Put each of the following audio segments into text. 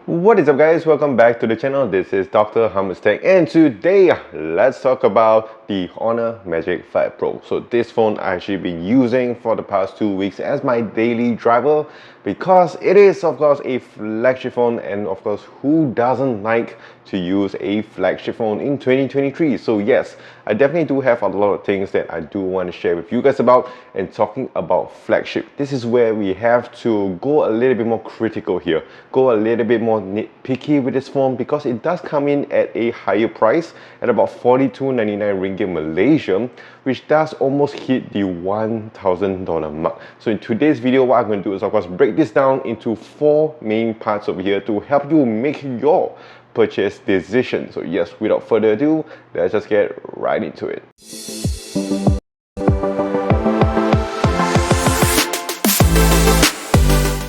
What is up guys, welcome back to the channel. This is Dr. Haptics and today let's talk about the Honor Magic 5 Pro. So this phone I actually been using for the past 2 weeks as my daily driver because it is of course a flagship phone, and of course who doesn't like to use a flagship phone in 2023. So yes, I definitely do have a lot of things that I do want to share with you guys about. And talking about flagship, this is where we have to go a little bit more critical here, go a little bit more nitpicky with this phone, because it does come in at a higher price at about 42.99 ringgit Malaysian, which does almost hit the $1,000 mark. So in today's video, what I'm going to do is of course break this down into 4 main parts over here to help you make your purchase decision. So yes, without further ado, let's just get right into it.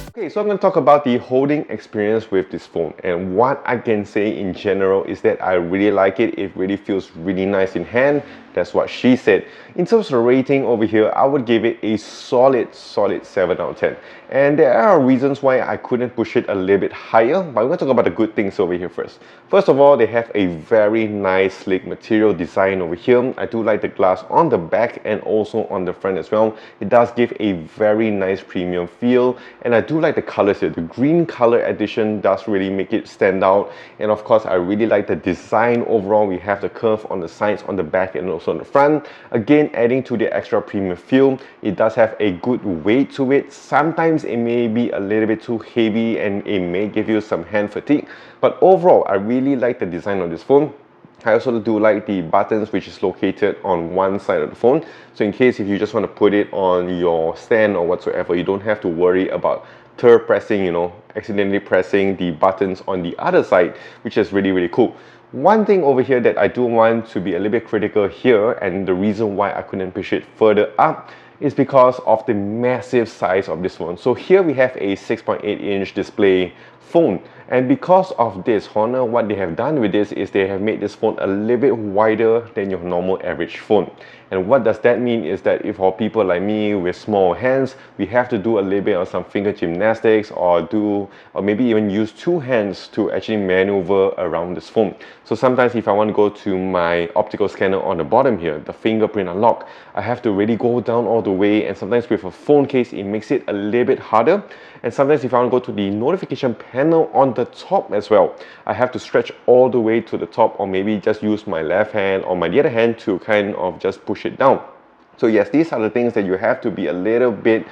Okay, so I'm going to talk about the holding experience with this phone, and what I can say in general is that I really like it. It really feels really nice in hand. That's what she said. In terms of rating over here, I would give it a solid 7 out of 10. And there are reasons why I couldn't push it a little bit higher, but we're going to talk about the good things over here first. First of all, they have a very nice sleek material design over here. I do like the glass on the back and also on the front as well. It does give a very nice premium feel, and I do like the colors here. The green color addition does really make it stand out, and of course I really like the design overall. We have the curve on the sides, on the back, and also on the front, again adding to the extra premium feel. It does have a good weight to it. Sometimes it may be a little bit too heavy and it may give you some hand fatigue, but overall I really like the design of this phone. I also do like the buttons, which is located on one side of the phone, so in case if you just want to put it on your stand or whatsoever, you don't have to worry about pressing, accidentally pressing the buttons on the other side, which is really cool. One thing over here that I do want to be a little bit critical here, and the reason why I couldn't push it further up, is because of the massive size of this phone. So here we have a 6.8-inch display phone, and because of this, Honor, what they have done with this is they have made this phone a little bit wider than your normal average phone. And what does that mean is that if for people like me with small hands, we have to do a little bit of some finger gymnastics, or maybe even use 2 hands to actually maneuver around this phone. So sometimes if I want to go to my optical scanner on the bottom here, the fingerprint unlock, I have to really go down all the way, and sometimes with a phone case it makes it a little bit harder. And sometimes if I want to go to the notification panel on the top as well, I have to stretch all the way to the top, or maybe just use my left hand or my other hand to kind of just push it down. So yes, these are the things that you have to be a little bit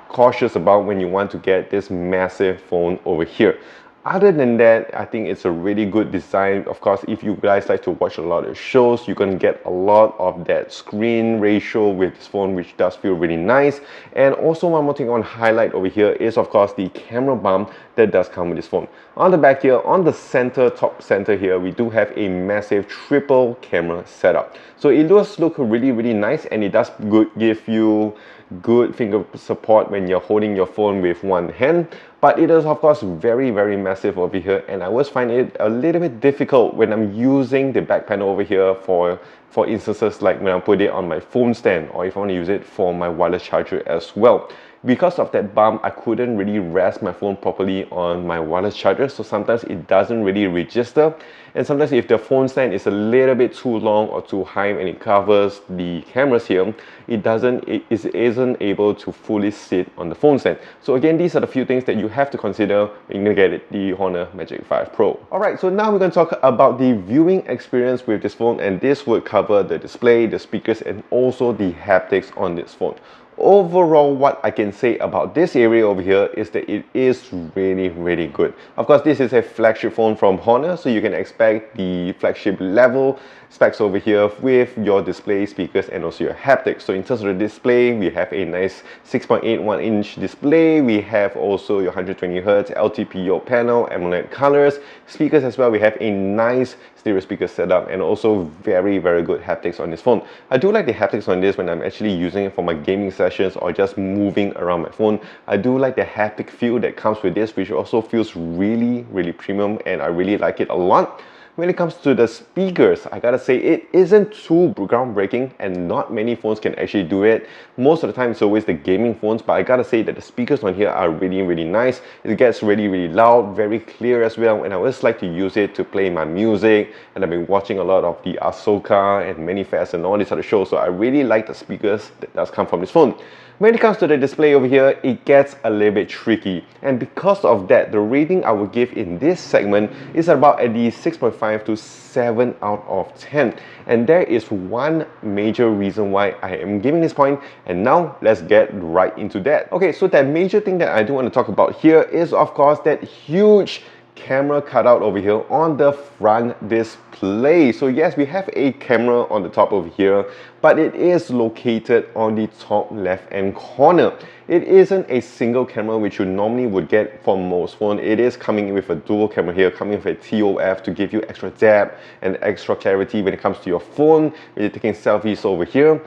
cautious about when you want to get this massive phone over here. Other than that, I think it's a really good design. Of course, if you guys like to watch a lot of shows, you can get a lot of that screen ratio with this phone, which does feel really nice. And also one more thing I want to highlight over here is of course the camera bump that does come with this phone. On the back here, on the top center here, we do have a massive triple camera setup. So it does look really nice, and it does give you good finger support when you're holding your phone with one hand. But it is of course very massive over here, and I always find it a little bit difficult when I'm using the back panel over here for instances like when I put it on my phone stand, or if I want to use it for my wireless charger as well. Because of that bump, I couldn't really rest my phone properly on my wireless charger, so sometimes it doesn't really register. And sometimes if the phone stand is a little bit too long or too high and it covers the cameras here, it isn't able to fully sit on the phone stand. So again, these are the few things that you have to consider when you're going to get the Honor Magic 5 Pro. Alright, so now we're going to talk about the viewing experience with this phone, and this would cover the display, the speakers, and also the haptics on this phone. Overall, what I can say about this area over here is that it is really good. Of course, this is a flagship phone from Honor, so you can expect the flagship level specs over here with your display, speakers, and also your haptics. So in terms of the display, we have a nice 6.81-inch display. We have also your 120Hz LTPO panel, AMOLED colors, speakers as well. We have a nice stereo speaker setup, and also very good haptics on this phone. I do like the haptics on this when I'm actually using it for my gaming sessions or just moving around my phone. I do like the haptic feel that comes with this, which also feels really premium, and I really like it a lot. When it comes to the speakers, I gotta say it isn't too groundbreaking and not many phones can actually do it. Most of the time it's always the gaming phones, but I gotta say that the speakers on here are really nice. It gets really loud, very clear as well, and I always like to use it to play my music, and I've been watching a lot of the Ahsoka and Manifest and all these other shows, so I really like the speakers that does come from this phone. When it comes to the display over here, it gets a little bit tricky, and because of that, the rating I would give in this segment is about at the 6.5 to 7 out of 10, and there is one major reason why I am giving this point, and now let's get right into that. Okay, so that major thing that I do want to talk about here is of course that huge camera cutout over here on the front display. So yes, we have a camera on the top over here, but it is located on the top left hand corner. It isn't a single camera which you normally would get from most phones. It is coming in with a dual camera here, coming with a TOF to give you extra depth and extra clarity when it comes to your phone when you're taking selfies over here.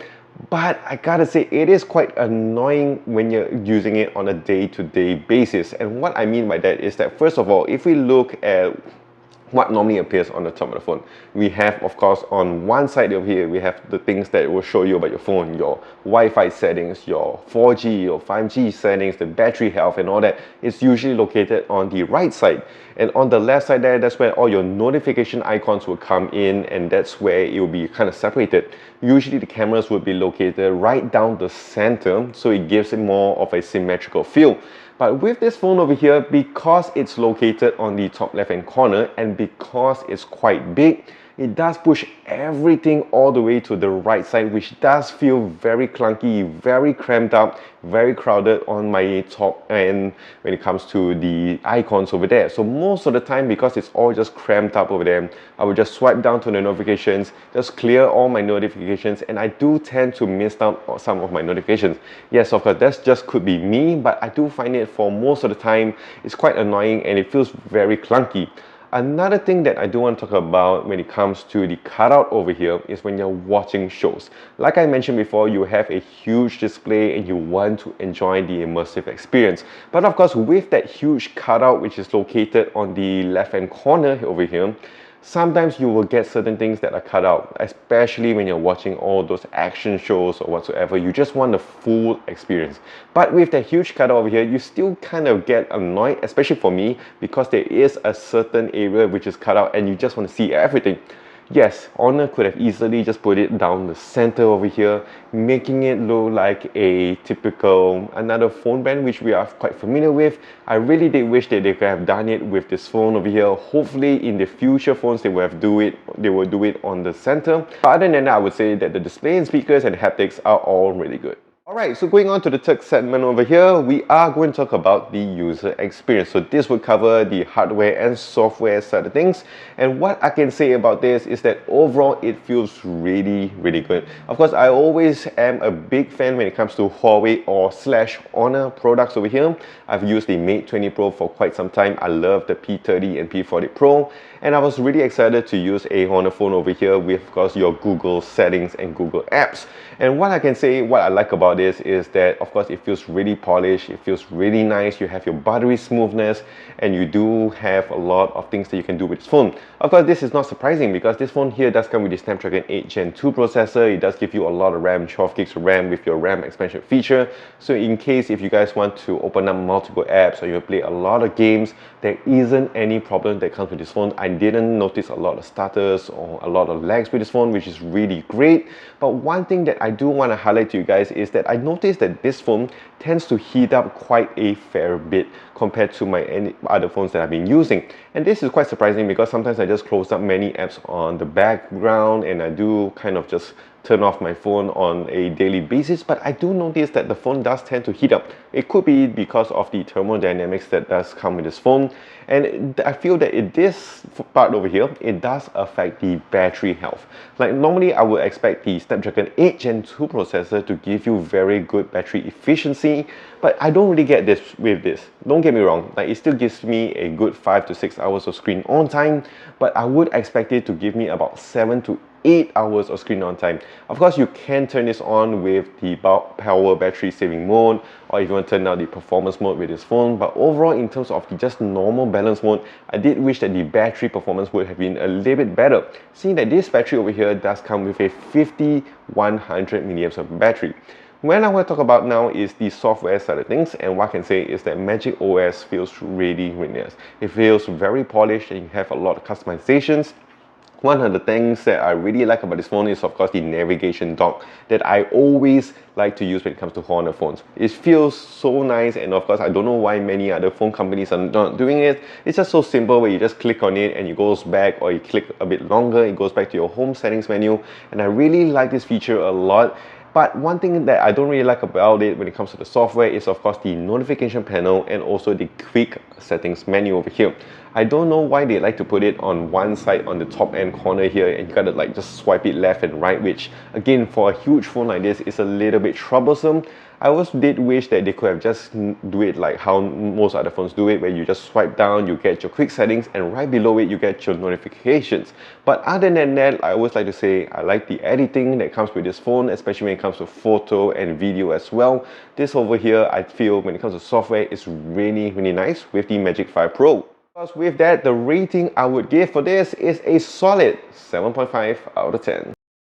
But I gotta say, it is quite annoying when you're using it on a day-to-day basis. And what I mean by that is that, first of all, if we look at what normally appears on the top of the phone, we have, of course, on one side over here, we have the things that will show you about your phone, your Wi-Fi settings, your 4G or 5G settings, the battery health and all that. It's usually located on the right side. And on the left side there, that's where all your notification icons will come in, and that's where it will be kind of separated. Usually the cameras would be located right down the center, so it gives it more of a symmetrical feel. But with this phone over here, because it's located on the top left hand corner and because it's quite big, it does push everything all the way to the right side, which does feel very clunky, very cramped up, very crowded on my top end when it comes to the icons over there. So most of the time, because it's all just cramped up over there, I would just swipe down to the notifications, just clear all my notifications, and I do tend to miss out on some of my notifications. Yes, of course, that just could be me, but I do find it for most of the time, it's quite annoying and it feels very clunky. Another thing that I do want to talk about when it comes to the cutout over here is when you're watching shows. Like I mentioned before, you have a huge display and you want to enjoy the immersive experience. But of course, with that huge cutout which is located on the left hand corner over here, sometimes you will get certain things that are cut out, especially when you're watching all those action shows or whatsoever. You just want the full experience. But with the huge cutout over here, you still kind of get annoyed, especially for me, because there is a certain area which is cut out and you just want to see everything. Yes, Honor could have easily just put it down the center over here, making it look like a typical another phone brand which we are quite familiar with. I really did wish that they could have done it with this phone over here. Hopefully in the future phones they will do it on the center. But other than that, I would say that the display and speakers and haptics are all really good. Alright, so going on to the third segment over here, we are going to talk about the user experience. So this would cover the hardware and software side of things. And what I can say about this is that overall it feels really good. Of course, I always am a big fan when it comes to Huawei or / Honor products over here. I've used the Mate 20 Pro for quite some time. I love the P30 and P40 Pro. And I was really excited to use a Honor phone over here with, of course, your Google settings and Google apps. And what I can say, what I like about this is that, of course, it feels really polished, it feels really nice, you have your buttery smoothness, and you do have a lot of things that you can do with this phone. Of course, this is not surprising because this phone here does come with the Snapdragon 8 Gen 2 processor. It does give you a lot of RAM, 12 gigs of RAM with your RAM expansion feature. So in case if you guys want to open up multiple apps or you play a lot of games, there isn't any problem that comes with this phone. I didn't notice a lot of stutters or a lot of lags with this phone, which is really great. But one thing that I do want to highlight to you guys is that I noticed that this phone tends to heat up quite a fair bit compared to my other phones that I've been using. And this is quite surprising because sometimes I just close up many apps on the background and I do kind of just turn off my phone on a daily basis, but I do notice that the phone does tend to heat up. It could be because of the thermodynamics that does come with this phone, and I feel that in this part over here, it does affect the battery health. Like normally I would expect the Snapdragon 8 Gen 2 processor to give you very good battery efficiency, but I don't really get this with this. Don't get me wrong, like it still gives me a good 5 to 6 hours of screen on time, but I would expect it to give me about 7 to 8 hours of screen on time. Of course, you can turn this on with the power battery saving mode, or if you want to turn down the performance mode with this phone. But overall, in terms of the just normal balance mode, I did wish that the battery performance would have been a little bit better, seeing that this battery over here does come with a 5100 milliamps of battery. When I want to talk about now is the software side of things, and what I can say is that Magic OS feels really nice. It feels very polished and you have a lot of customizations. One of the things that I really like about this phone is of course the navigation dock that I always like to use when it comes to Honor phones. It feels so nice, and of course I don't know why many other phone companies are not doing it. It's just so simple where you just click on it and it goes back, or you click a bit longer, it goes back to your home settings menu, and I really like this feature a lot. But one thing that I don't really like about it when it comes to the software is of course the notification panel and also the quick settings menu over here. I don't know why they like to put it on one side on the top end corner here, and you gotta like just swipe it left and right, which again for a huge phone like this is a little bit troublesome. I always did wish that they could have just do it like how most other phones do it, where you just swipe down, you get your quick settings, and right below it you get your notifications. But other than that, I always like to say I like the editing that comes with this phone, especially when it comes to photo and video as well. This over here, I feel when it comes to software is really nice with the Magic 5 Pro. With that, the rating I would give for this is a solid 7.5 out of 10.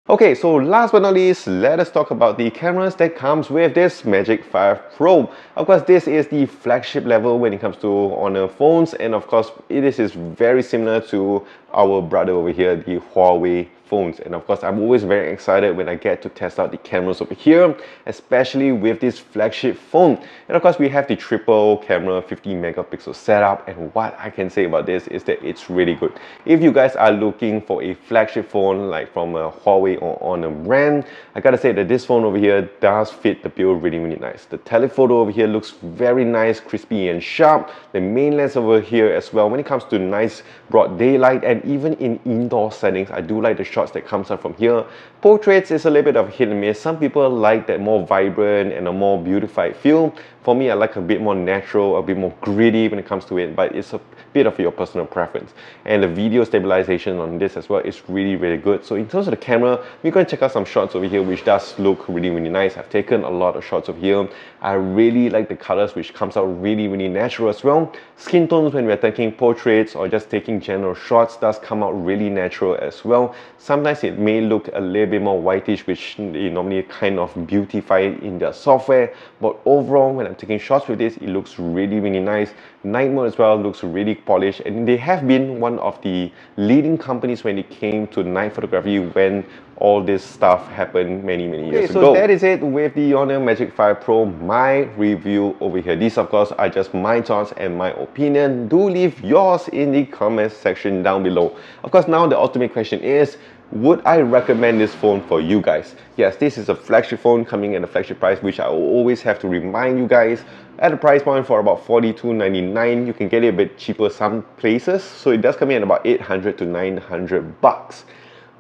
Okay, so last but not least, let us talk about the cameras that comes with this Magic 5 Pro. Of course, this is the flagship level when it comes to Honor phones, and of course, it is very similar to our brother over here, the Huawei phones. And of course, I'm always very excited when I get to test out the cameras over here, especially with this flagship phone. And of course, we have the triple camera 50 megapixel setup, and what I can say about this is that it's really good. If you guys are looking for a flagship phone like from a Huawei or Honor brand, I gotta say that this phone over here does fit the bill really nice. The telephoto over here looks very nice, crispy and sharp. The main lens over here as well, when it comes to nice broad daylight, and even in indoor settings, I do like the shots that comes out from here. Portraits is a little bit of hit and miss. Some people like that more vibrant and a more beautified feel. For me, I like a bit more natural, a bit more gritty when it comes to it, but it's a bit of your personal preference. And the video stabilization on this as well is really good. So in terms of the camera, we're going to check out some shots over here, which does look really nice. I've taken a lot of shots over here. I really like the colors, which comes out really natural as well. Skin tones when we're taking portraits or just taking general shots does come out really natural as well. Sometimes it may look a little bit more whitish, which they normally kind of beautify it in their software. But overall, when I'm taking shots with this, it looks really nice. Night mode as well looks really polished, and they have been one of the leading companies when it came to night photography when all this stuff happened many years ago. So that is it with the Honor Magic 5 Pro, my review over here. These of course are just my thoughts and my opinion. Do leave yours in the comment section down below. Of course, now the ultimate question is, would I recommend this phone for you guys? Yes, this is a flagship phone coming at a flagship price, which I will always have to remind you guys. At a price point for about $42.99, you can get it a bit cheaper some places. So it does come in at about 800 to 900 bucks.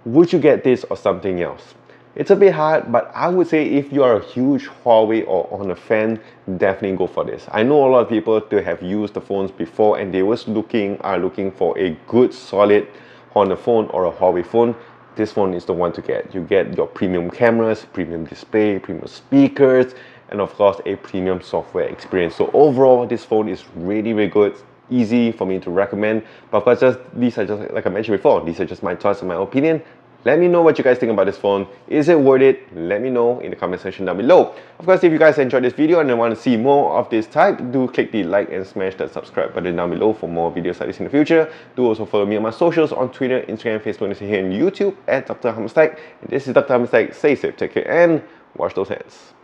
Would you get this or something else? It's a bit hard, but I would say if you are a huge Huawei or Honor fan, definitely go for this. I know a lot of people to have used the phones before, and they are looking for a good solid Honor phone or a Huawei phone. This phone is the one to get. You get your premium cameras, premium display, premium speakers, and of course a premium software experience. So overall, this phone is really good. Easy for me to recommend. But of course, these are just, like I mentioned before, these are just my thoughts and my opinion. Let me know what you guys think about this phone. Is it worth it? Let me know in the comment section down below. Of course, if you guys enjoyed this video and want to see more of this type, do click the like and smash that subscribe button down below for more videos like this in the future. Do also follow me on my socials on Twitter, Instagram, Facebook, and here on YouTube at Dr. Haptics. And this is Dr. Haptics. Stay safe, take care, and wash those hands.